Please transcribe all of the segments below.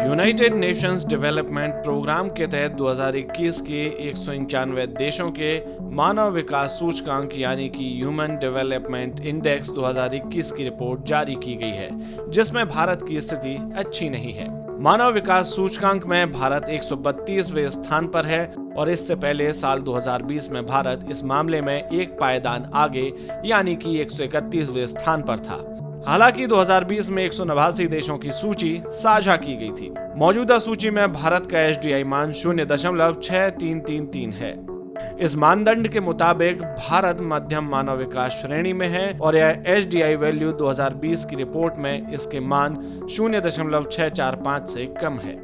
United Nations development programme के तहत 2021 के 191 देशों के मानव विकास सूचकांक यानी कि ह्यूमन डेवलपमेंट इंडेक्स 2021 की रिपोर्ट जारी की गई है, जिसमें भारत की स्थिति अच्छी नहीं है। मानव विकास सूचकांक में भारत 132वें स्थान पर है और इससे पहले साल 2020 में भारत इस मामले में एक पायदान आगे यानी कि 131वें स्थान पर था। हालांकि 2020 में 189 देशों की सूची साझा की गई थी। मौजूदा सूची में भारत का HDI मान 0.6333 है। इस मानदंड के मुताबिक भारत मध्यम मानव विकास श्रेणी में है और यह HDI वैल्यू 2020 की रिपोर्ट में इसके मान 0.645 से कम है।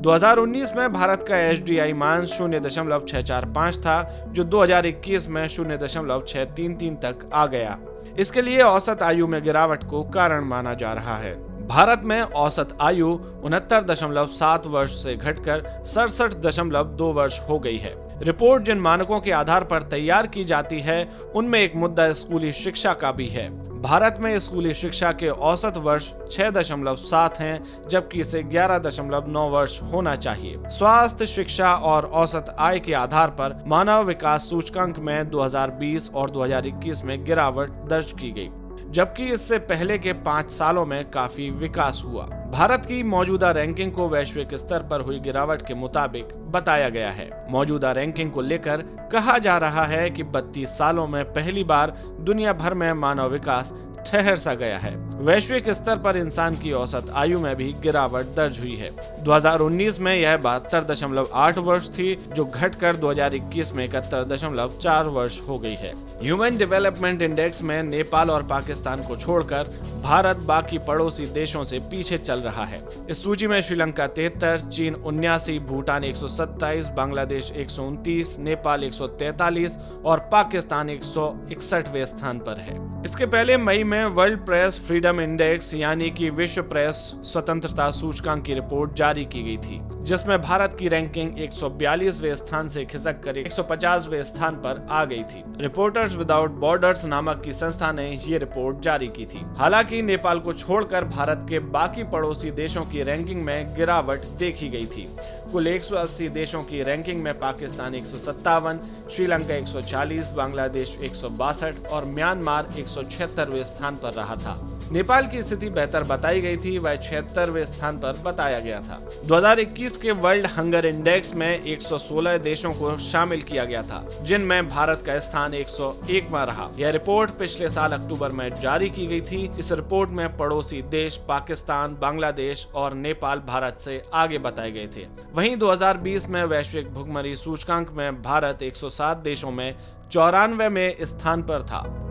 2019 में भारत का HDI मान 0.645 था, जो 2021 में 0.633 तक आ गया। इसके लिए औसत आयु में गिरावट को कारण माना जा रहा है। भारत में औसत आयु 69.7 वर्ष से घटकर 67.2 वर्ष हो गई है। रिपोर्ट जिन मानकों के आधार पर तैयार की जाती है, उनमें एक मुद्दा स्कूली शिक्षा का भी है। भारत में स्कूली शिक्षा के औसत वर्ष 6.7 हैं, जबकि इसे 11.9 वर्ष होना चाहिए। स्वास्थ्य, शिक्षा और औसत आय के आधार पर मानव विकास सूचकांक में 2020 और 2021 में गिरावट दर्ज की गई, जबकि इससे पहले के 5 सालों में काफी विकास हुआ। भारत की मौजूदा रैंकिंग को वैश्विक स्तर पर हुई गिरावट के मुताबिक बताया गया है। मौजूदा रैंकिंग को लेकर कहा जा रहा है कि 32 सालों में पहली बार दुनिया भर में मानव विकास ठहर सा गया है। वैश्विक स्तर पर इंसान की औसत आयु में भी गिरावट दर्ज हुई है। 2019 में यह 72.8 वर्ष थी, जो घटकर 2021 में 71.4 वर्ष हो गई है। ह्यूमन डेवलपमेंट इंडेक्स में नेपाल और पाकिस्तान को छोड़कर भारत बाकी पड़ोसी देशों से पीछे चल रहा है। इस सूची में श्रीलंका 73, चीन 79, भूटान 127, बांग्लादेश 129, नेपाल 143 और पाकिस्तान 161वें स्थान पर है। इसके पहले मई में वर्ल्ड प्रेस फ्रीडम इंडेक्स यानी कि विश्व प्रेस स्वतंत्रता सूचकांक की रिपोर्ट जारी की गई थी, जिसमें भारत की रैंकिंग 142वें स्थान से खिसक कर 150वें स्थान पर आ गई थी। रिपोर्टर्स विदाउट बॉर्डर्स नामक की संस्था ने ये रिपोर्ट जारी की थी। हालांकि नेपाल को छोड़कर भारत के बाकी पड़ोसी देशों की रैंकिंग में गिरावट देखी गई थी। कुल 180 देशों की रैंकिंग में पाकिस्तान 157, श्रीलंका 140, बांग्लादेश 162 और म्यांमार 176वें स्थान पर रहा था। नेपाल की स्थिति बेहतर बताई गई थी, वह 76वें स्थान पर बताया गया था। 2021 के वर्ल्ड हंगर इंडेक्स में 116 देशों को शामिल किया गया था, जिनमें भारत का स्थान 101वां रहा। यह रिपोर्ट पिछले साल अक्टूबर में जारी की गई थी। इस रिपोर्ट में पड़ोसी देश पाकिस्तान, बांग्लादेश और नेपाल भारत से आगे बताए गए थे। वहीं 2020 में वैश्विक भुखमरी सूचकांक में भारत 107 देशों में 94वें स्थान पर था।